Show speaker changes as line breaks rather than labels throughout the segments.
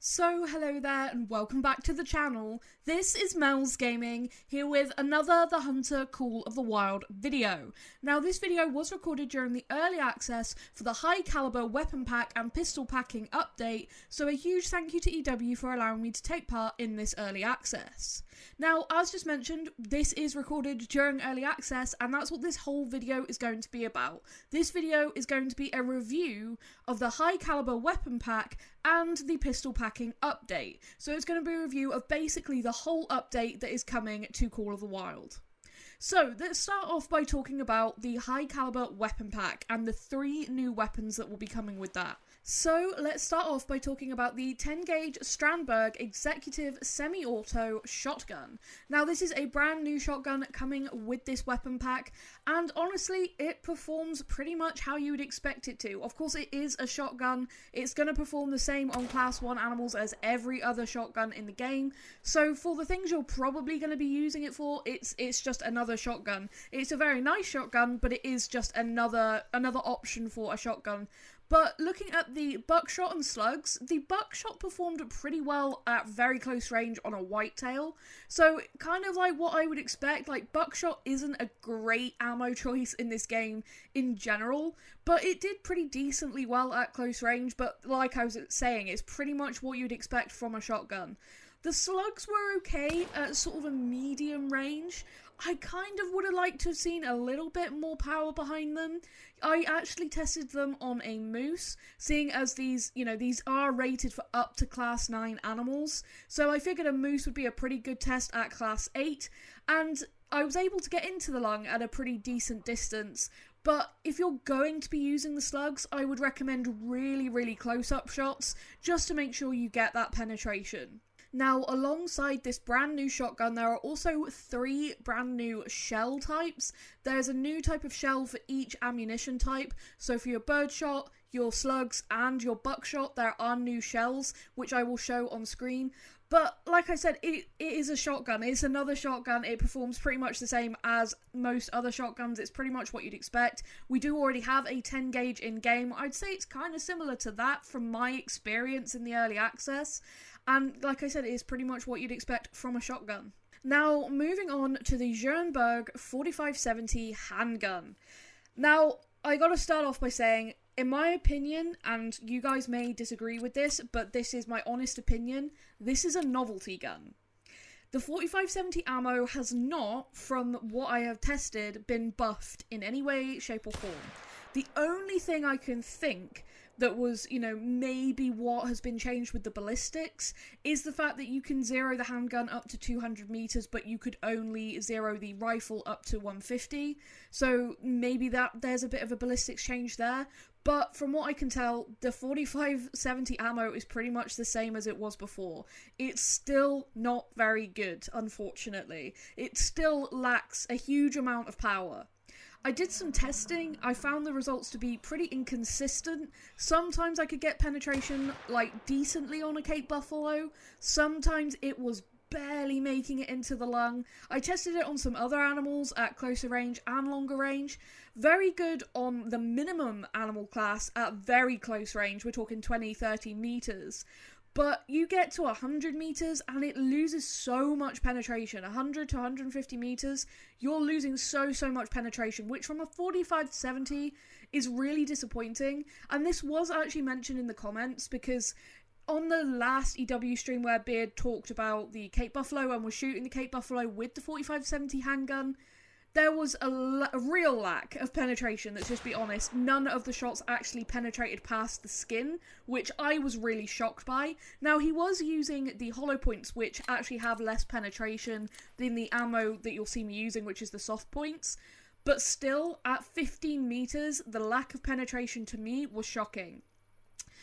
So hello there and welcome back to the channel. This is Mel's Gaming, here with another The Hunter Call of the Wild video. Now this video was recorded during the early access for the high caliber weapon pack and pistol packing update, so a huge thank you to EW for allowing me to take part in this early access. Now as just mentioned, this is recorded during early access and that's what this whole video is going to be about. This video is going to be a review of the high caliber weapon pack and the pistol packing update. So it's going to be a review of basically the whole update that is coming to Call of the Wild. So let's start off by talking about the high caliber weapon pack and the 3 new weapons that will be coming with that. So let's start off by talking about the 10 gauge Strandberg Executive semi-auto shotgun. Now this is a brand new shotgun coming with this weapon pack, and honestly it performs pretty much how you would expect it to. Of course it is a shotgun, it's going to perform the same on class 1 animals as every other shotgun in the game, so for the things you're probably going to be using it for, it's just another shotgun. It's a very nice shotgun, but it is just another option for a shotgun. But looking at the Buckshot and Slugs, the Buckshot performed pretty well at very close range on a whitetail. So kind of like what I would expect, like Buckshot isn't a great ammo choice in this game in general, but it did pretty decently well at close range, but like I was saying, it's pretty much what you'd expect from a shotgun. The Slugs were okay at sort of a medium range. I kind of would have liked to have seen a little bit more power behind them. I actually tested them on a moose, seeing as these are rated for up to class 9 animals. So I figured a moose would be a pretty good test at class 8, and I was able to get into the lung at a pretty decent distance. But if you're going to be using the Slugs, I would recommend really close-up shots, just to make sure you get that penetration. Now, alongside this brand new shotgun, there are also 3 brand new shell types. There's a new type of shell for each ammunition type. So for your birdshot, your slugs, and your buckshot, there are new shells, which I will show on screen. But like I said, it is a shotgun. It's another shotgun. It performs pretty much the same as most other shotguns. It's pretty much what you'd expect. We do already have a 10 gauge in game. I'd say it's kind of similar to that from my experience in the early access. And like I said, it is pretty much what you'd expect from a shotgun. Now, moving on to the Strandberg 4570 handgun. Now, I gotta start off by saying, in my opinion, and you guys may disagree with this, but this is my honest opinion, this is a novelty gun. The 4570 ammo has not, from what I have tested, been buffed in any way, shape or form. The only thing I can think that was, maybe what has been changed with the ballistics is the fact that you can zero the handgun up to 200 meters, but you could only zero the rifle up to 150. So maybe there's a bit of a ballistics change there. But from what I can tell, the 4570 ammo is pretty much the same as it was before. It's still not very good, unfortunately. It still lacks a huge amount of power. I did some testing, I found the results to be pretty inconsistent. Sometimes I could get penetration, decently on a Cape Buffalo. Sometimes it was barely making it into the lung. I tested it on some other animals at closer range and longer range. Very good on the minimum animal class at very close range, we're talking 20-30 meters. But you get to 100 meters and it loses so much penetration. 100 to 150 meters, you're losing so much penetration, which from a 4570 is really disappointing. And this was actually mentioned in the comments because on the last EW stream where Beard talked about the Cape Buffalo and was shooting the Cape Buffalo with the 4570 handgun, there was a real lack of penetration, let's just be honest. None of the shots actually penetrated past the skin, which I was really shocked by. Now, he was using the hollow points, which actually have less penetration than the ammo that you'll see me using, which is the soft points. But still, at 15 meters, the lack of penetration to me was shocking.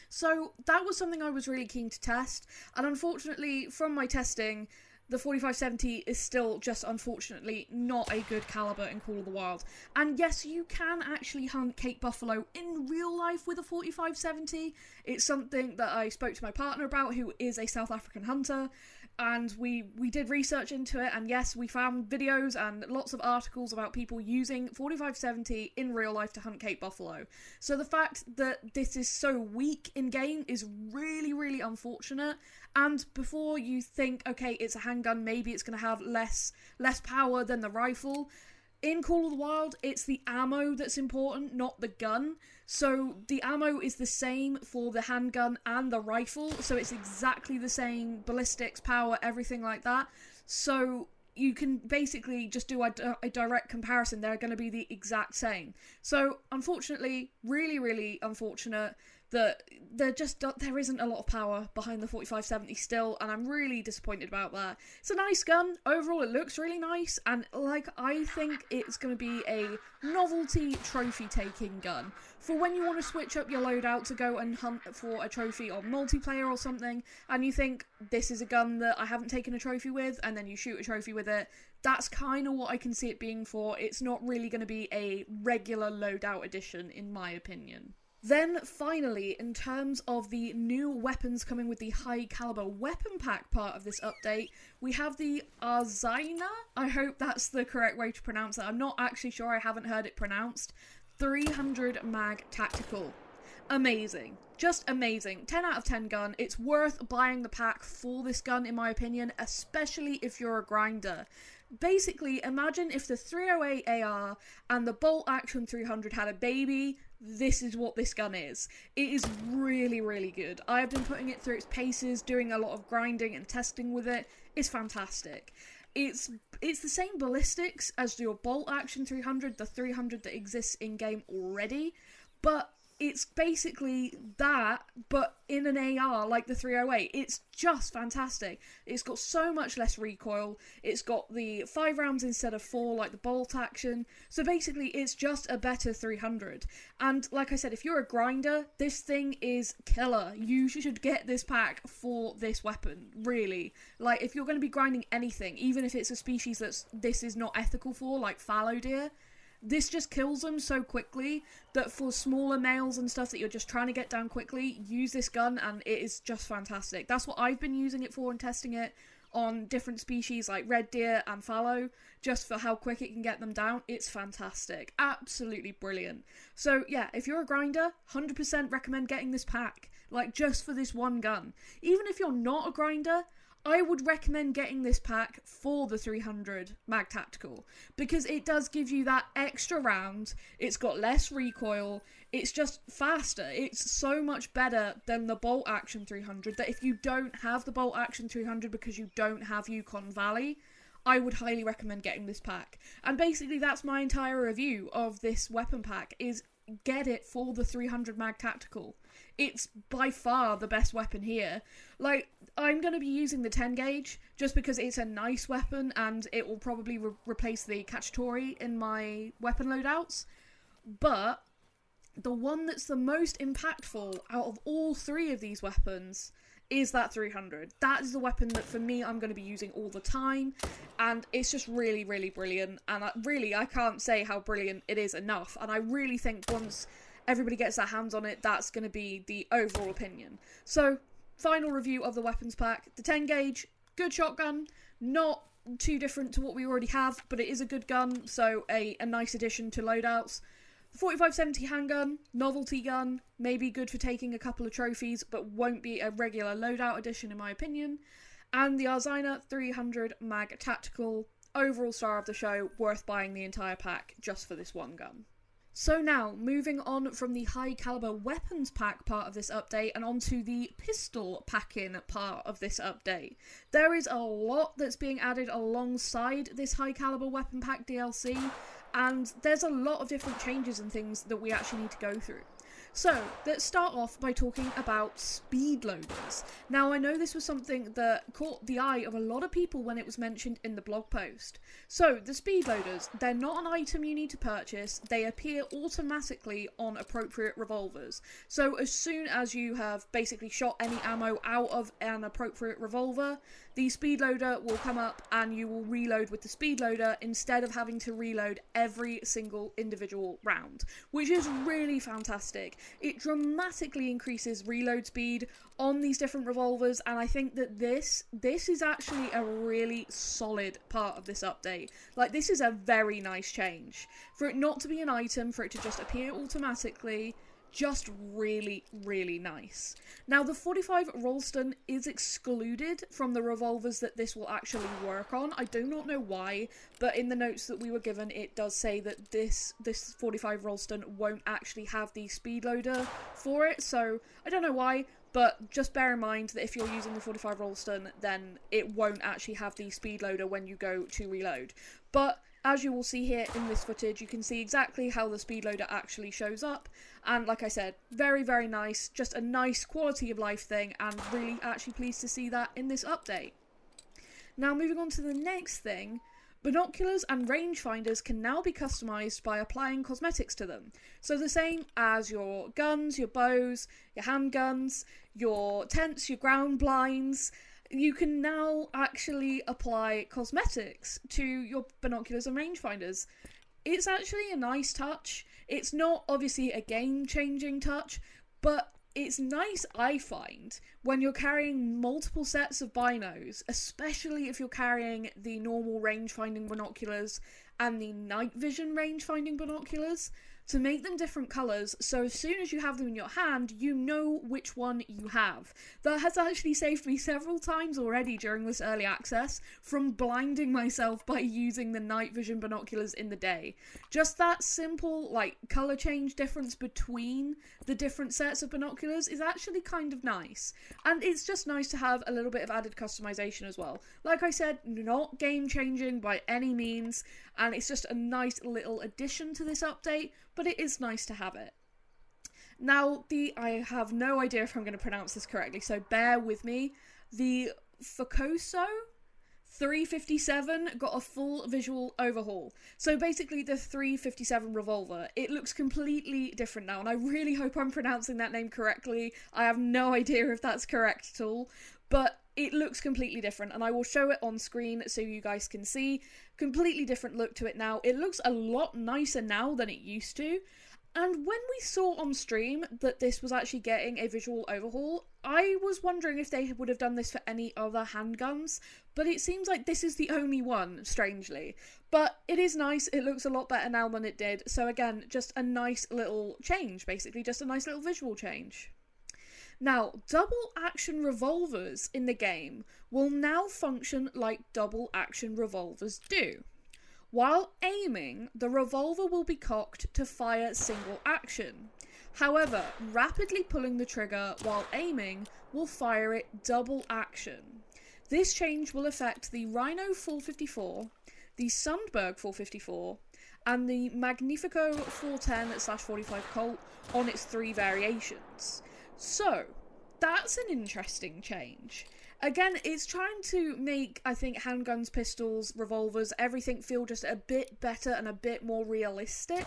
So that was something I was really keen to test, and unfortunately, from my testing, the 4570 is still just unfortunately not a good caliber in Call of the Wild. And yes, you can actually hunt Cape Buffalo in real life with a 4570. It's something that I spoke to my partner about, who is a South African hunter. and we did research into it, and yes, we found videos and lots of articles about people using 4570 in real life to hunt Cape buffalo. So the fact that this is so weak in game is really, really unfortunate. And before you think, okay, it's a handgun, maybe it's going to have less power than the rifle, in Call of the Wild, it's the ammo that's important, not the gun. So the ammo is the same for the handgun and the rifle, so it's exactly the same ballistics, power, everything like that. So you can basically just do a direct comparison. They're going to be the exact same. So unfortunately, really, really unfortunate that there isn't a lot of power behind the 4570 still, and I'm really disappointed about that. It's a nice gun. Overall, it looks really nice, and I think it's going to be a novelty trophy-taking gun. For when you want to switch up your loadout to go and hunt for a trophy on multiplayer or something, and you think, this is a gun that I haven't taken a trophy with, and then you shoot a trophy with it, that's kind of what I can see it being for. It's not really going to be a regular loadout edition, in my opinion. Then, finally, in terms of the new weapons coming with the high caliber weapon pack part of this update, we have the Arzina. I hope that's the correct way to pronounce it. I'm not actually sure, I haven't heard it pronounced. 300 mag tactical. Amazing. Just amazing. 10 out of 10 gun. It's worth buying the pack for this gun, in my opinion, especially if you're a grinder. Basically, imagine if the 308 AR and the bolt action 300 had a baby. This is what this gun is. It is really, really good. I have been putting it through its paces, doing a lot of grinding and testing with it. It's fantastic. It's the same ballistics as your bolt action 300, the 300 that exists in game already, but it's basically that, but in an AR like the 308. It's just fantastic. It's got so much less recoil. It's got the 5 rounds instead of 4 like the bolt action. So basically it's just a better 300. And like I said, if you're a grinder, this thing is killer. You should get this pack for this weapon, really. Like, if you're going to be grinding anything, even if it's a species this is not ethical for, like fallow deer, this just kills them so quickly that for smaller males and stuff that you're just trying to get down quickly, use this gun and it is just fantastic. That's what I've been using it for and testing it on different species like red deer and fallow, just for how quick it can get them down. It's fantastic. Absolutely brilliant. So yeah, if you're a grinder, 100% recommend getting this pack, like just for this one gun. Even if you're not a grinder, I would recommend getting this pack for the 300 mag tactical, because it does give you that extra round. It's got less recoil. It's just faster. It's so much better than the bolt action 300, that if you don't have the bolt action 300 because you don't have Yukon Valley, I would highly recommend getting this pack. And basically that's my entire review of this weapon pack, is get it for the 300 mag tactical. It's by far the best weapon here. Like, I'm going to be using the 10 gauge just because it's a nice weapon and it will probably replace the Cacciatore in my weapon loadouts. But the one that's the most impactful out of all 3 of these weapons is that 300. That is the weapon that for me I'm going to be using all the time, and it's just really, really brilliant. And I can't say how brilliant it is enough, and I really think once everybody gets their hands on it, that's going to be the overall opinion. So, final review of the weapons pack. The 10 gauge, good shotgun, not too different to what we already have, but it is a good gun, so a nice addition to loadouts. The 4570 handgun, novelty gun, maybe good for taking a couple of trophies, but won't be a regular loadout addition in my opinion. And the Arzina 300 mag tactical, overall star of the show, worth buying the entire pack just for this one gun. So now, moving on from the high caliber weapons pack part of this update and onto the pistol Packin part of this update. There is a lot that's being added alongside this high caliber weapon pack DLC, and there's a lot of different changes and things that we actually need to go through. So, let's start off by talking about speed loaders. Now, I know this was something that caught the eye of a lot of people when it was mentioned in the blog post. So, the speed loaders, they're not an item you need to purchase, they appear automatically on appropriate revolvers. So, as soon as you have basically shot any ammo out of an appropriate revolver, the speed loader will come up and you will reload with the speed loader instead of having to reload every single individual round, which is really fantastic. It dramatically increases reload speed on these different revolvers, and I think that this is actually a really solid part of this update. Like, this is a very nice change. For it not to be an item, for it to just appear automatically, just really, really nice. Now, the 45 Rolston is excluded from the revolvers that this will actually work on. I do not know why, but in the notes that we were given, it does say that this 45 Rolston won't actually have the speed loader for it, so I don't know why, but just bear in mind that if you're using the 45 Rolston, then it won't actually have the speed loader when you go to reload. But as you will see here in this footage, you can see exactly how the speed loader actually shows up. And like I said, very, very nice. Just a nice quality of life thing, and really actually pleased to see that in this update. Now, moving on to the next thing, binoculars and rangefinders can now be customised by applying cosmetics to them. So the same as your guns, your bows, your handguns, your tents, your ground blinds, you can now actually apply cosmetics to your binoculars and rangefinders. It's actually a nice touch. It's not obviously a game-changing touch, but it's nice, I find, when you're carrying multiple sets of binos, especially if you're carrying the normal range-finding binoculars and the night vision range-finding binoculars, to make them different colours, so as soon as you have them in your hand, you know which one you have. That has actually saved me several times already during this early access from blinding myself by using the night vision binoculars in the day. Just that simple, like, colour change difference between the different sets of binoculars is actually kind of nice. And it's just nice to have a little bit of added customization as well. Like I said, not game changing by any means, and it's just a nice little addition to this update, but it is nice to have it. Now, I have no idea if I'm going to pronounce this correctly, so bear with me. The Focoso 357 got a full visual overhaul. So basically the 357 revolver, it looks completely different now, and I really hope I'm pronouncing that name correctly. I have no idea if that's correct at all, but it looks completely different, and I will show it on screen so you guys can see. Completely different look to it now. It looks a lot nicer now than it used to. And when we saw on stream that this was actually getting a visual overhaul, I was wondering if they would have done this for any other handguns, but it seems like this is the only one, strangely. But it is nice, it looks a lot better now than it did, so again, just a nice little change, basically, just a nice little visual change. Now, double action revolvers in the game will now function like double action revolvers do. While aiming, the revolver will be cocked to fire single action. However, rapidly pulling the trigger while aiming will fire it double action. This change will affect the Rhino 454, the Strandberg 454, and the Magnifico 410/45 Colt on its 3 variations. So, that's an interesting change. Again, it's trying to make, I think, handguns, pistols, revolvers, everything feel just a bit better and a bit more realistic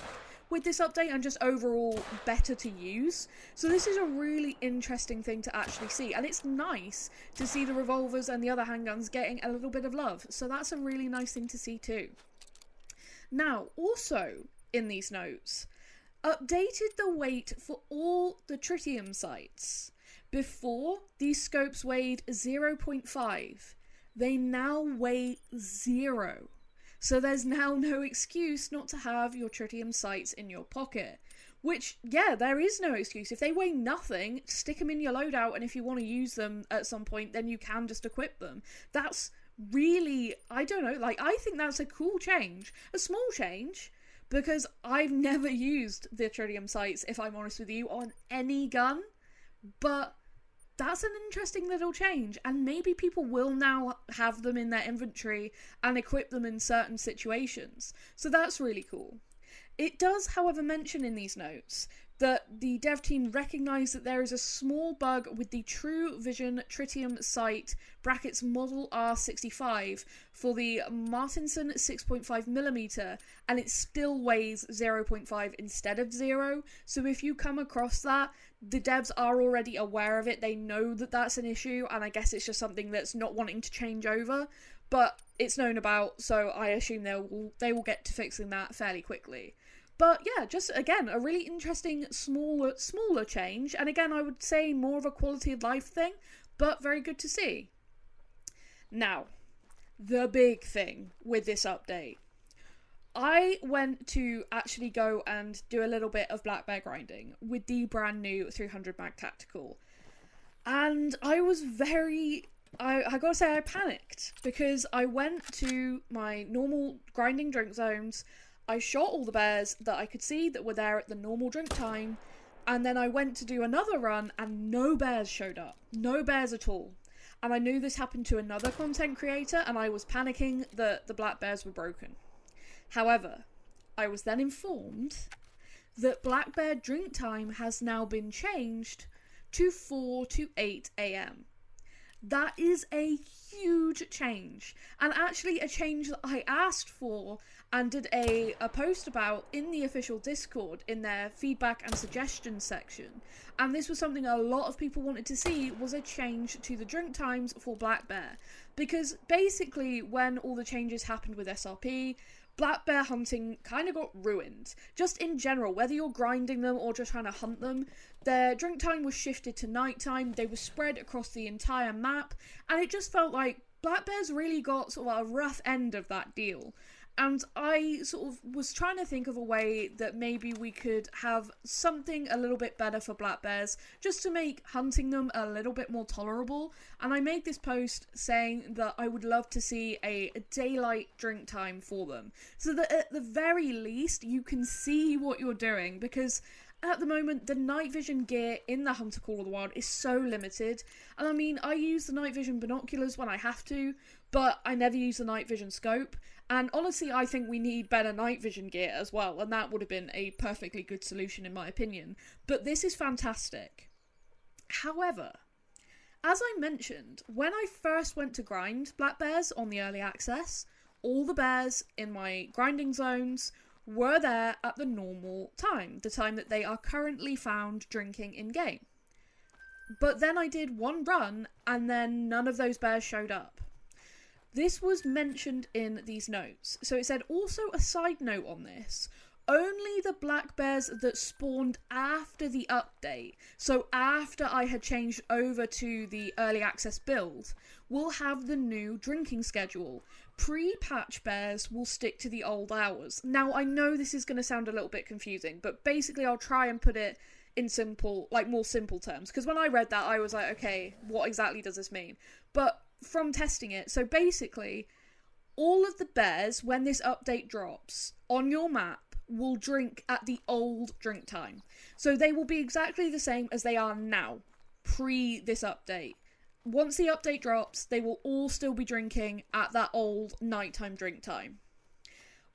with this update, and just overall better to use. So this is a really interesting thing to actually see, and it's nice to see the revolvers and the other handguns getting a little bit of love. So that's a really nice thing to see too. Now, also in these notes, updated the weight for all the Tritium sights. Before, these scopes weighed 0.5. They now weigh 0. So there's now no excuse not to have your Tritium sights in your pocket. Which, yeah, there is no excuse. If they weigh nothing, stick them in your loadout, and if you want to use them at some point, then you can just equip them. That's really, I don't know, like, I think that's a cool change. A small change, because I've never used the Tritium sights, if I'm honest with you, on any gun. But that's an interesting little change, and maybe people will now have them in their inventory and equip them in certain situations. So that's really cool. It does, however, mention in these notes that the dev team recognise that there is a small bug with the True Vision Tritium sight brackets Model R65 for the Martinson 6.5mm, and it still weighs 0.5 instead of 0. So if you come across that, the devs are already aware of it. They know that that's an issue, and I guess it's just something that's not wanting to change over, but it's known about, so I assume they will get to fixing that fairly quickly. But yeah, just again, a really interesting smaller change. And again, I would say more of a quality of life thing, but very good to see. Now, the big thing with this update. I went to actually go and do a little bit of black bear grinding with the brand new 300 mag tactical. And I was I gotta say I panicked because I went to my normal grinding drink zones, I shot all the bears that I could see that were there at the normal drink time, and then I went to do another run and no bears showed up. No bears at all. And I knew this happened to another content creator and I was panicking that the black bears were broken. However, I was then informed that black bear drink time has now been changed to 4 to 8 a.m. That is a huge change, and actually a change that I asked for and did a post about in the official Discord in their feedback and suggestions section. And this was something a lot of people wanted to see, was a change to the drink times for black bear. Because basically when all the changes happened with SRP, black bear hunting kind of got ruined. Just in general, whether you're grinding them or just trying to hunt them, their drink time was shifted to nighttime, they were spread across the entire map, and it just felt like black bears really got sort of a rough end of that deal. And I sort of was trying to think of a way that maybe we could have something a little bit better for black bears, just to make hunting them a little bit more tolerable. And I made this post saying that I would love to see a daylight drink time for them, so that at the very least you can see what you're doing, because at the moment, the night vision gear in the Hunter Call of the Wild is so limited. And I mean, I use the night vision binoculars when I have to, but I never use the night vision scope. And honestly, I think we need better night vision gear as well, and that would have been a perfectly good solution in my opinion. But this is fantastic. However, as I mentioned, when I first went to grind black bears on the early access, all the bears in my grinding zones were there at the normal time, the time that they are currently found drinking in-game. But then I did one run, and then none of those bears showed up. This was mentioned in these notes. So it said, also a side note on this, only the black bears that spawned after the update, so after I had changed over to the early access build, will have the new drinking schedule. Pre-patch bears will stick to the old hours. Now, I know this is going to sound a little bit confusing, but basically I'll try and put it in simple, like more simple terms, because when I read that I was like, okay, what exactly does this mean? But from testing it, so basically all of the bears, when this update drops on your map, will drink at the old drink time. So they will be exactly the same as they are now, pre this update. Once the update drops, they will all still be drinking at that old nighttime drink time.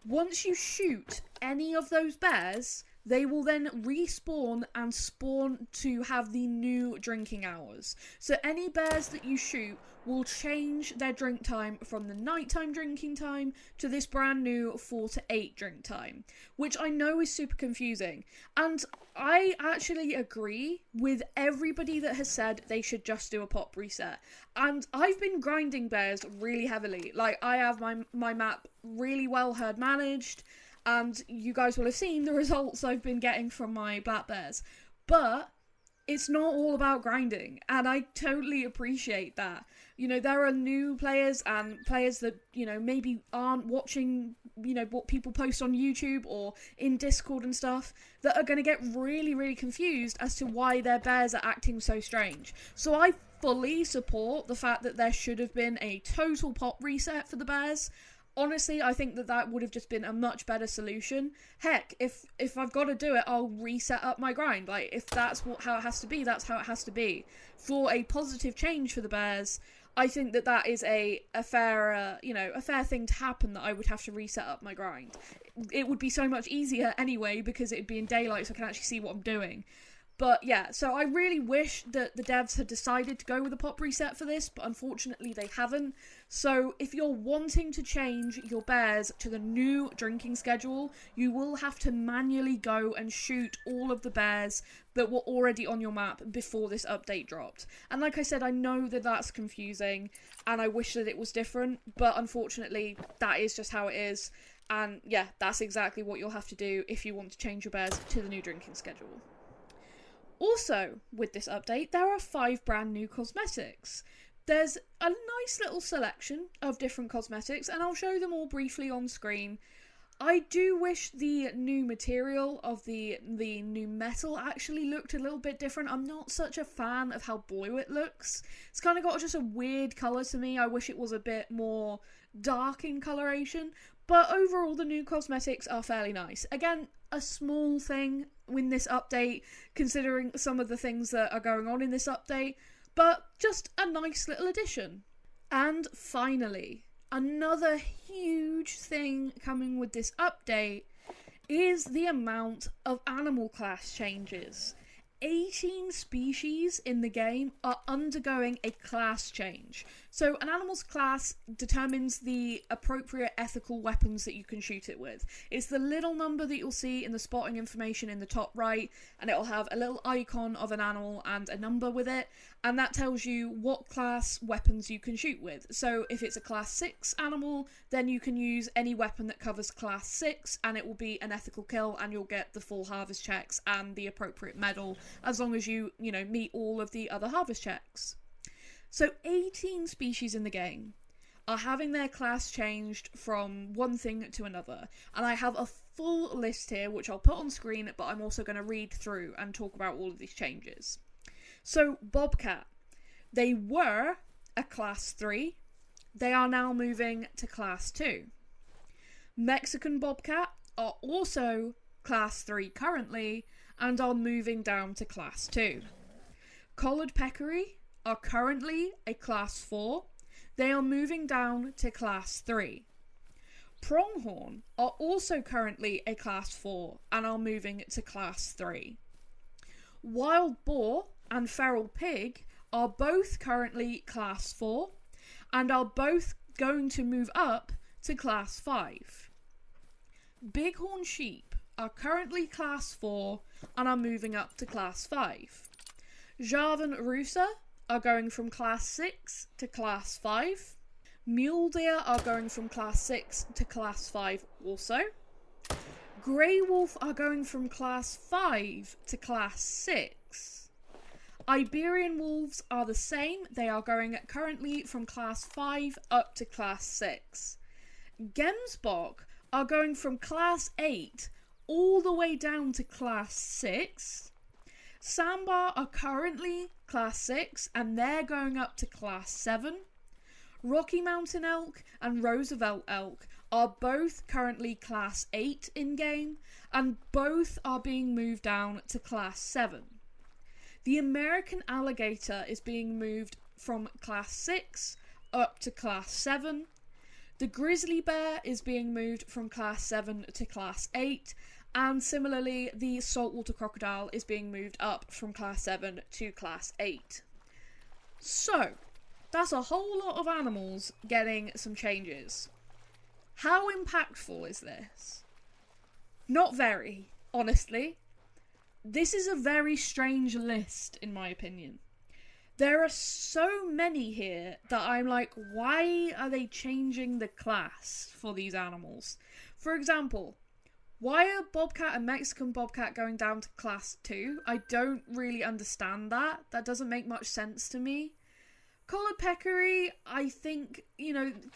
Once you shoot any of those bears, they will then respawn and spawn to have the new drinking hours. So any bears that you shoot will change their drink time from the nighttime drinking time to this brand new 4 to 8 drink time, which I know is super confusing. And I actually agree with everybody that has said they should just do a pop reset. And I've been grinding bears really heavily. Like, I have my map really well herd managed, and you guys will have seen the results I've been getting from my black bears. But it's not all about grinding, and I totally appreciate that. You know, there are new players and players that, you know, maybe aren't watching, you know, what people post on YouTube or in Discord and stuff, that are going to get really, really confused as to why their bears are acting so strange. So I fully support the fact that there should have been a total pop reset for the bears. Honestly, I think that would have just been a much better solution. Heck, if I've got to do it, I'll reset up my grind. Like, if that's how it has to be, that's how it has to be. For a positive change for the bears, I think that is a fair, a fair thing to happen, that I would have to reset up my grind. It would be so much easier anyway, because it'd be in daylight, so I can actually see what I'm doing. But yeah, so I really wish that the devs had decided to go with a pop reset for this, but unfortunately they haven't. So if you're wanting to change your bears to the new drinking schedule, you will have to manually go and shoot all of the bears that were already on your map before this update dropped. And like I said, I know that that's confusing, and I wish that it was different, but unfortunately that is just how it is. And yeah, that's exactly what you'll have to do if you want to change your bears to the new drinking schedule. Also, with this update, there are 5 brand new cosmetics. There's a nice little selection of different cosmetics, and I'll show them all briefly on screen. I do wish the new material of the new metal actually looked a little bit different. I'm not such a fan of how blue it looks. It's kind of got just a weird colour to me. I wish it was a bit more dark in coloration. But overall, the new cosmetics are fairly nice. Again, a small thing in this update, considering some of the things that are going on in this update. But just a nice little addition. And finally, another huge thing coming with this update is the amount of animal class changes. 18 species in the game are undergoing a class change. So an animal's class determines the appropriate ethical weapons that you can shoot it with. It's the little number that you'll see in the spotting information in the top right, and it'll have a little icon of an animal and a number with it, and that tells you what class weapons you can shoot with. So if it's a class 6 animal, then you can use any weapon that covers class 6, and it will be an ethical kill, and you'll get the full harvest checks and the appropriate medal, as long as you meet all of the other harvest checks. So 18 species in the game are having their class changed from one thing to another. And I have a full list here, which I'll put on screen, but I'm also going to read through and talk about all of these changes. So Bobcat, they were a class 3. They are now moving to class 2. Mexican Bobcat are also class 3 currently, and are moving down to class 2. Collared Peccary are currently a class 4. They are moving down to class 3. Pronghorn are also currently a class 4 and are moving to class 3. Wild Boar and Feral Pig are both currently class 4 and are both going to move up to class 5. Bighorn Sheep are currently class 4 and are moving up to class 5. Javan Rusa are going from class 6 to class 5. Mule Deer are going from class 6 to class 5 also. Grey Wolf are going from class 5 to class 6. Iberian Wolves are the same, they are going currently from class 5 up to class 6. Gemsbok are going from class 8 all the way down to class 6. Sambar are currently class 6 and they're going up to class 7. Rocky Mountain Elk and Roosevelt Elk are both currently class 8 in-game and both are being moved down to class 7. The American Alligator is being moved from class 6 up to class 7. The Grizzly Bear is being moved from class 7 to class 8. And similarly, the Saltwater Crocodile is being moved up from class 7 to class 8. So, that's a whole lot of animals getting some changes. How impactful is this? Not very, honestly. This is a very strange list, in my opinion. There are so many here that I'm like, why are they changing the class for these animals? For example, why are Bobcat and Mexican Bobcat going down to class 2? I don't really understand that. That doesn't make much sense to me. Collared Peccary, I think,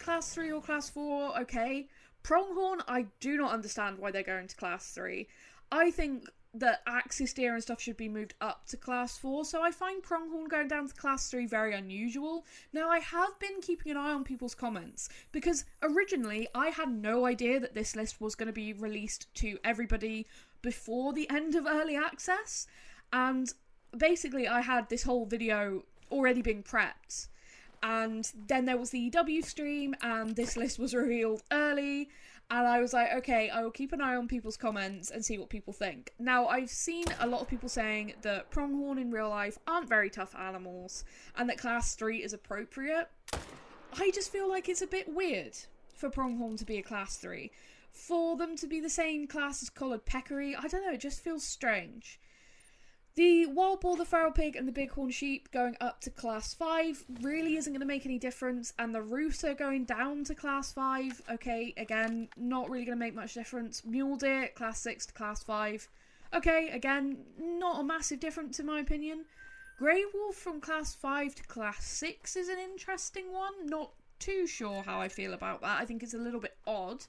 class 3 or class 4, okay. Pronghorn, I do not understand why they're going to class 3. I think that axis deer and stuff should be moved up to class 4, so I find Pronghorn going down to class 3 very unusual. Now, I have been keeping an eye on people's comments, because originally I had no idea that this list was going to be released to everybody before the end of early access, and basically I had this whole video already being prepped, and then there was the EW stream, and this list was revealed early, and I was like, okay, I will keep an eye on people's comments and see what people think. Now, I've seen a lot of people saying that Pronghorn in real life aren't very tough animals, and that class 3 is appropriate. I just feel like it's a bit weird for Pronghorn to be a class 3. For them to be the same class as Collared Peccary, I don't know, it just feels strange. The wild boar, the feral pig, and the bighorn sheep going up to class 5 really isn't going to make any difference, and the rooster going down to class 5, okay, again, not really going to make much difference. Mule deer, class 6 to class 5, okay, again, not a massive difference in my opinion. Grey wolf from class 5 to class 6 is an interesting one, not too sure how I feel about that. I think it's a little bit odd.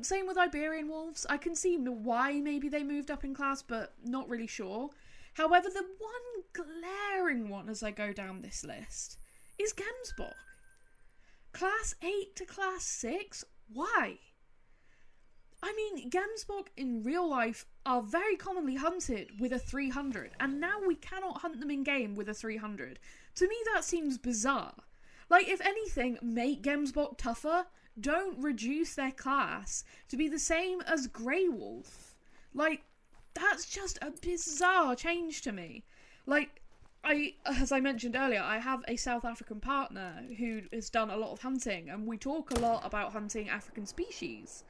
Same with Iberian wolves. I can see why maybe they moved up in class, but not really sure. However, the one glaring one as I go down this list is Gemsbok. Class 8 to class 6? Why? I mean, Gemsbok in real life are very commonly hunted with a 300, and now we cannot hunt them in game with a 300. To me, that seems bizarre. Like, if anything, make Gemsbok tougher. Don't reduce their class to be the same as Grey Wolf. Like, that's just a bizarre change to me. Like, as I mentioned earlier, I have a South African partner who has done a lot of hunting, and we talk a lot about hunting African species.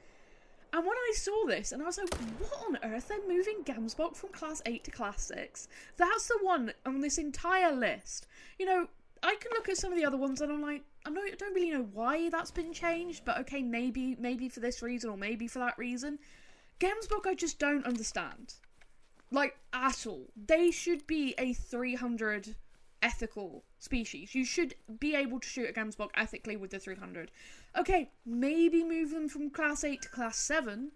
And when I saw this, and I was like, what on earth? They're moving Gemsbok from class 8 to class 6? That's the one on this entire list. You know, I can look at some of the other ones and I'm like, I don't really know why that's been changed, but okay, maybe for this reason or maybe for that reason. Gemsbok I just don't understand. Like, at all. They should be a 300 ethical species. You should be able to shoot a Gemsbok ethically with the 300. Okay, maybe move them from class 8 to class 7,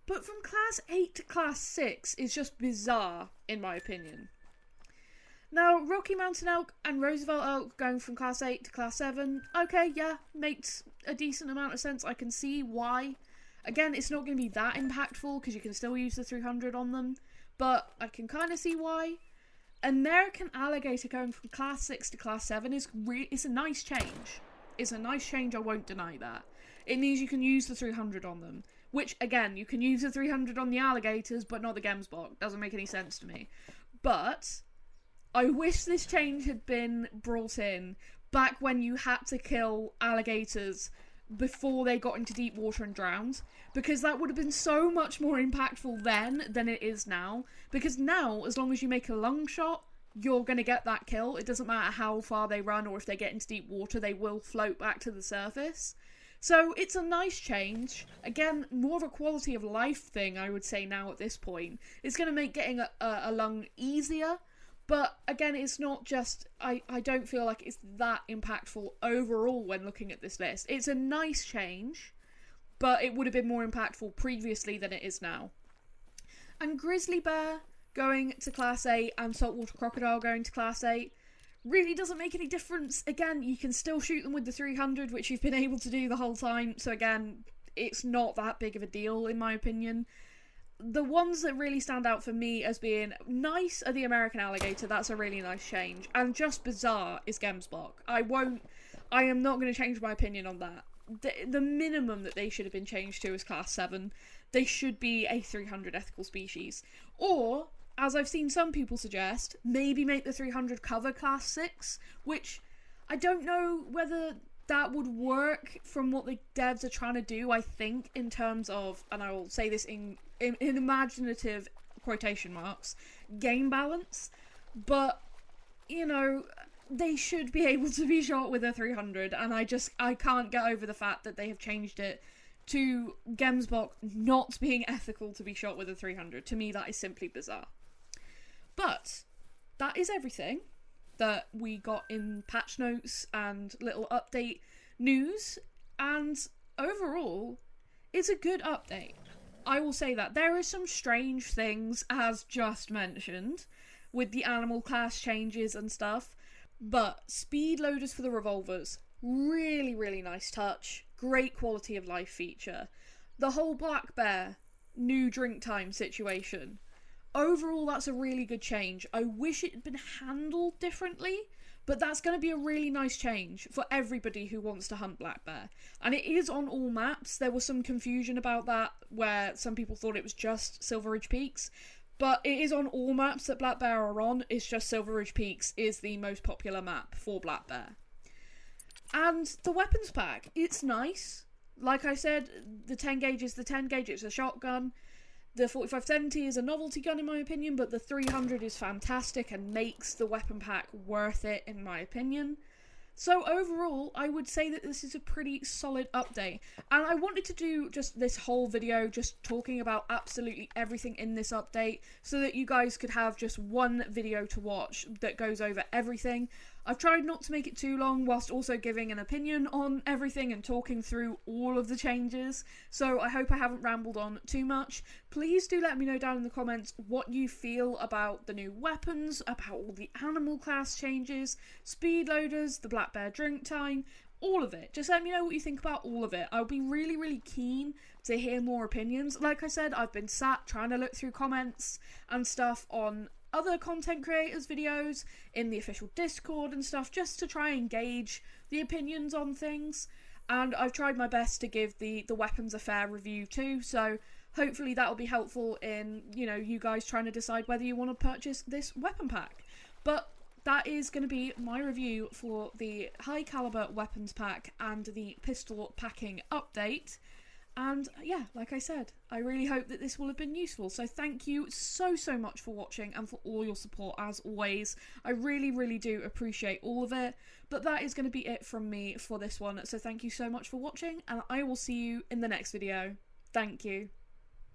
but from class 8 to class 6 is just bizarre, in my opinion. Now, Rocky Mountain elk and Roosevelt elk going from class 8 to class 7, okay, yeah, makes a decent amount of sense. I can see why. Again, it's not going to be that impactful because you can still use the 300 on them, but I can kind of see why. American alligator going from class 6 to class 7 is it's a nice change. It's a nice change, I won't deny that. It means you can use the 300 on them, which, again, you can use the 300 on the alligators, but not the Gemsbok. Doesn't make any sense to me. But I wish this change had been brought in back when you had to kill alligators before they got into deep water and drowned, because that would have been so much more impactful then than it is now. Because now, as long as you make a lung shot, you're going to get that kill. It doesn't matter how far they run or if they get into deep water, they will float back to the surface. So it's a nice change. Again, more of a quality of life thing, I would say now at this point. It's going to make getting a lung easier. But again, it's not just, I don't feel like it's that impactful overall when looking at this list. It's a nice change, but it would have been more impactful previously than it is now. And grizzly bear going to class 8 and saltwater crocodile going to class 8 really doesn't make any difference. Again, you can still shoot them with the 300, which you've been able to do the whole time. So again, it's not that big of a deal in my opinion. The ones that really stand out for me as being nice are the American alligator. That's a really nice change. And just bizarre is Gemsbok. I am not going to change my opinion on that. The minimum that they should have been changed to is class 7. They should be a 300 ethical species. Or, as I've seen some people suggest, maybe make the 300 cover class 6, which I don't know whether that would work from what the devs are trying to do, I think, in terms of, and I will say this in imaginative quotation marks, game balance. But, you know, they should be able to be shot with a 300, and I can't get over the fact that they have changed it to Gemsbok not being ethical to be shot with a 300. To me, that is simply bizarre. But that is everything that we got in patch notes and little update news, and overall, it's a good update. I will say that. There are some strange things, as just mentioned, with the animal class changes and stuff, but speed loaders for the revolvers, really, really nice touch, great quality of life feature. The whole black bear, new drink time situation, overall that's a really good change. I wish it had been handled differently, but that's going to be a really nice change for everybody who wants to hunt black bear. And it is on all maps. There was some confusion about that, where some people thought it was just Silver Ridge Peaks, but it is on all maps that black bear are on. It's just Silver Ridge Peaks is the most popular map for black bear. And the weapons pack, it's nice. Like I said, the 10 gauge is the 10 gauge, it's a shotgun. The 4570 is a novelty gun in my opinion, but the 300 is fantastic and makes the weapon pack worth it in my opinion. So overall, I would say that this is a pretty solid update, and I wanted to do just this whole video just talking about absolutely everything in this update so that you guys could have just one video to watch that goes over everything. I've tried not to make it too long whilst also giving an opinion on everything and talking through all of the changes, so I hope I haven't rambled on too much. Please do let me know down in the comments what you feel about the new weapons, about all the animal class changes, speed loaders, the Black Bear drink time, all of it. Just let me know what you think about all of it. I'll be really keen to hear more opinions. Like I said, I've been sat trying to look through comments and stuff on other content creators' videos in the official Discord and stuff, just to try and gauge the opinions on things, and I've tried my best to give the weapons a fair review too, so hopefully that will be helpful in, you know, you guys trying to decide whether you want to purchase this weapon pack. But that is going to be my review for the high caliber weapons pack and the pistol packing update. And yeah, like I said, I really hope that this will have been useful. So thank you so much for watching and for all your support as always. I really do appreciate all of it. But that is going to be it from me for this one. So thank you so much for watching, and I will see you in the next video. Thank you.